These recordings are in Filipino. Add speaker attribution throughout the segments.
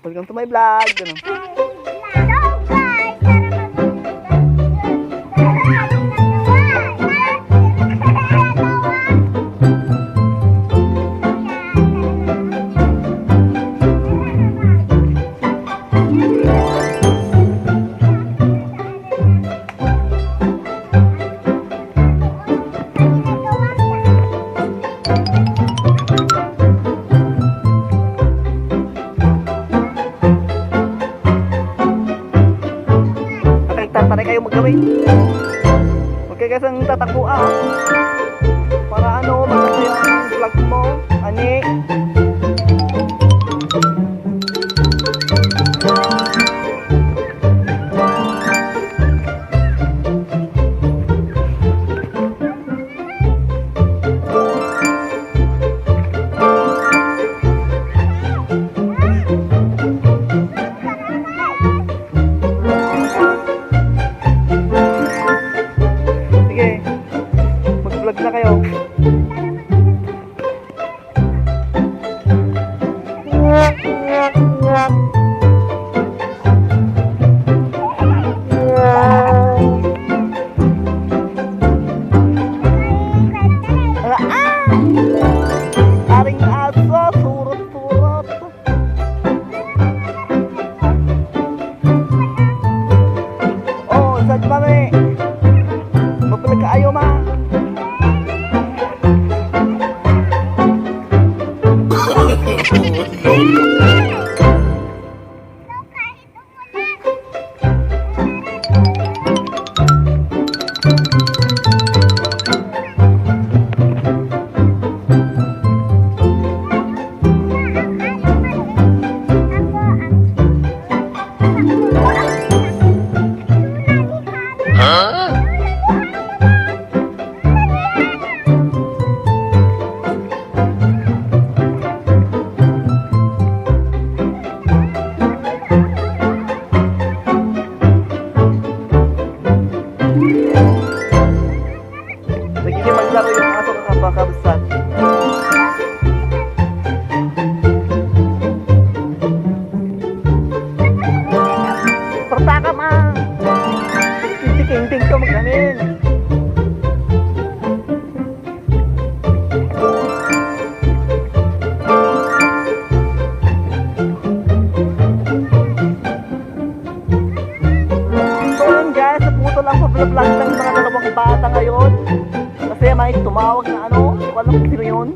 Speaker 1: Welcome to my vlog. Ganun.
Speaker 2: Hello guys!
Speaker 1: Taray kayo maggawin. Huwag kayo kasang tatakbuan. Para ano, maganda yung vlog mo. Ani. Mag-vlog na kayo. Aring aso, surot-surot. Oh, saan mami? Mag-vlog ka ayo ma. Nagiging maglaro yung aso kakabsat. Pertaka ma. Tinting-ting ka maganin. So yun guys, naputol ang pa-vlog lang ng mga dalawang bata ngayon. Kasi may tumawag na ano, walang kung sino yun.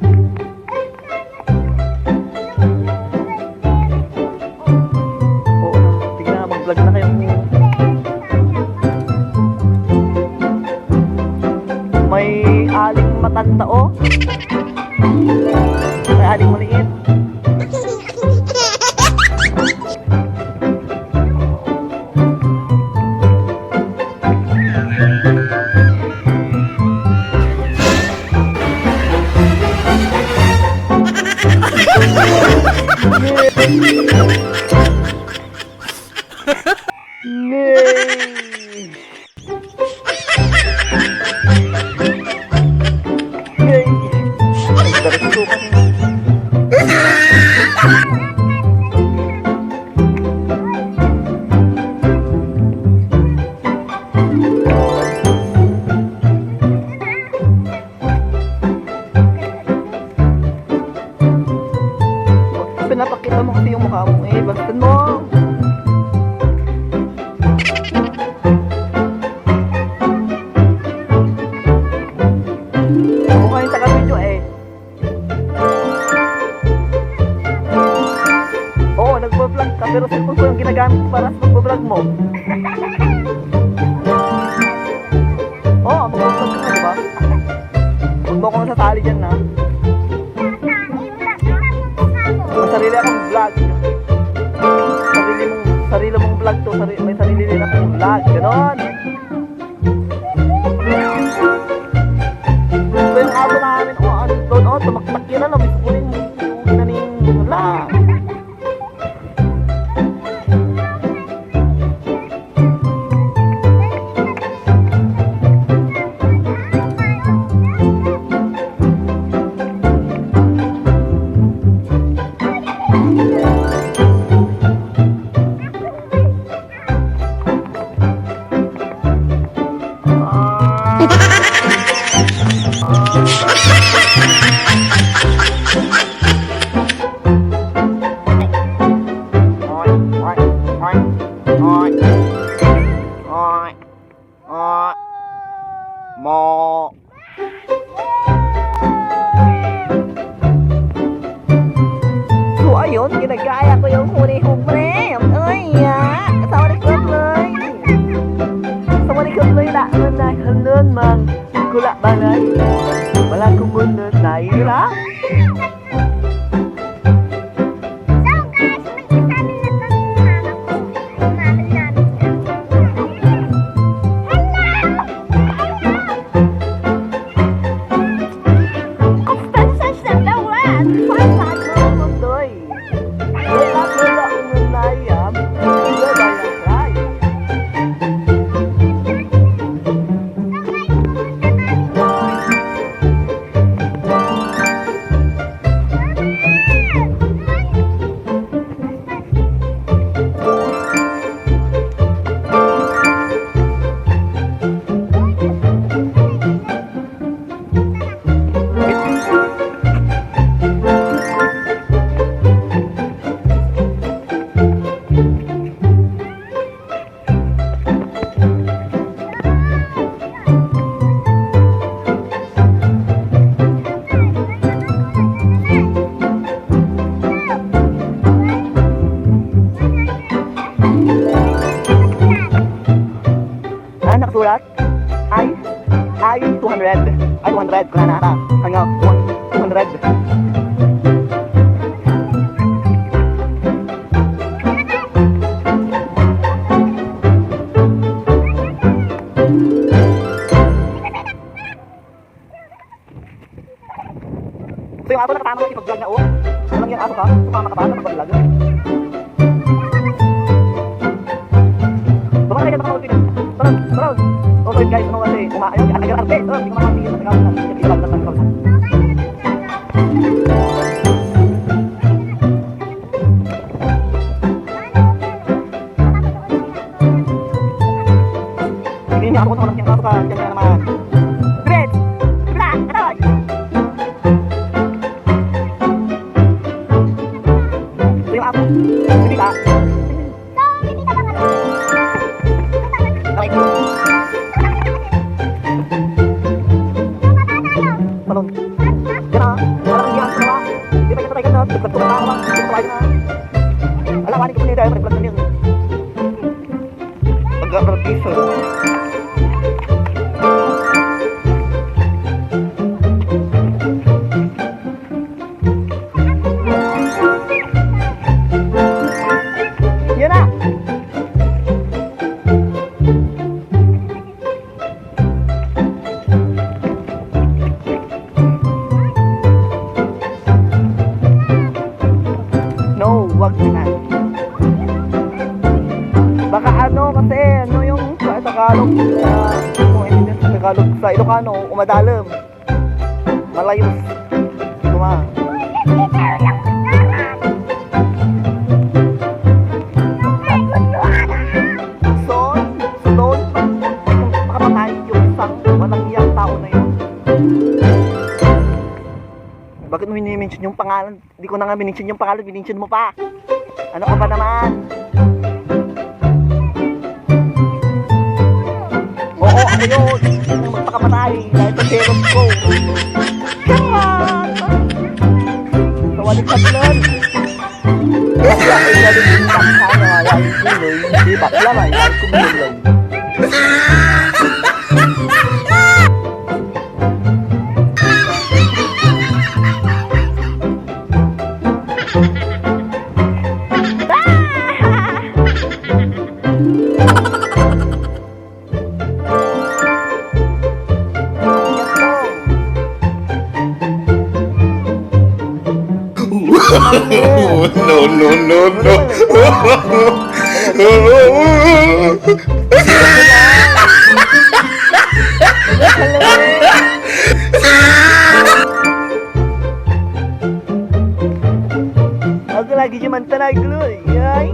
Speaker 1: Oo, tignan na, mag-vlog na kayo. May aling matanda oh. May aling maliit. Sa manikot na ila na halun mang kula banay. Wala kumunod na ila. Nakasulat ay 200 kuna na ata hanggang 200. So yung ato nakatama ko ipag-vlog na ano lang yung ato ka? Sumama ka pa na mag-vlog. Baka kayo baka mag-vlog. Parang so guys, ano kasi ayun, nag-arte. Hindi ko makapigil sa Tagalog na. Hindi ko lang sa Tagalog. Hindi niya ako sa walang siyang ka. Diyan ka naman. Fred! Bla! Atawad! So yung ako. Hindi ka. Okay. Malong. Yan na. Parang hindi ang sinawa. Di ba kita tayo na? Dugtag ko na ako lang. Dugtag tayo na. Alawanin ko po niya tayo. Pag-vlog na yun. Pag-appropriation. Yan na. No, wag na. Baka ano kasi ano yung sa Tagalog kung hindi sa Tagalog sa Ilocano umadalam. Malayos. Tuma. So doon makamatay yung isang walang iyang tao na yun. Bakit mo mini-mention yung pangalan? Hindi ko na nga mini-mention yung pangalan, mini-mention mo pa. Ano ka ba naman? Oo, ako yun. Yung magpakamatay dahil sa serum ko. Come on! Tawalik sa plan. Kaya ay galing yung paksa na walang kuloy. Hindi bakla na yan kumuloy.
Speaker 3: No, no, no, no.
Speaker 1: Ako lagi cuman tenag dulu, yay.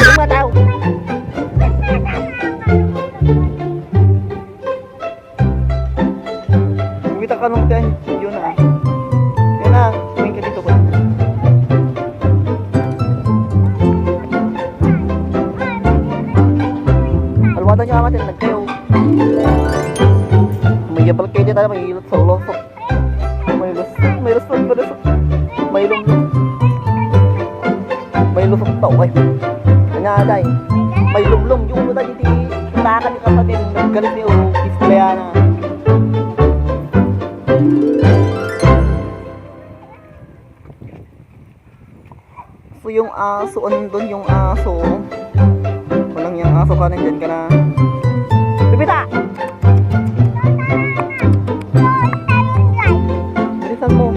Speaker 1: Cuma tahu. Kita kanong kan yun na. Yan na, tumingin ka dito ko. Alwada niyo amat yung nagkayo. May yabal kayo dito tayo, may ilot sa ulosok. May lusot ba lusot? May lumlum. May lusot tao ay. Nangaday. may lumlum yung ulo tayo di takan ni kapatid galit niyo Pisklayana. So yung aso andun yung aso. Walang yung aso ka nandyan ka na. Bibita! Bilisan mo.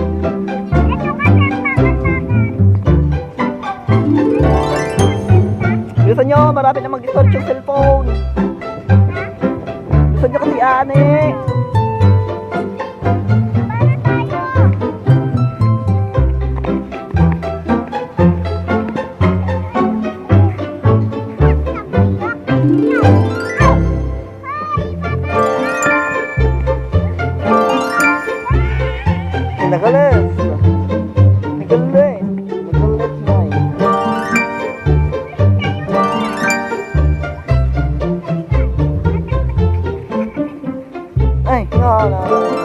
Speaker 1: Bilisan nyo, marami na mag-storage yung cellphone. Bilisan nyo kasi ane. Nagalis. Nagalis. Nagalis na eh. Ay, nga na.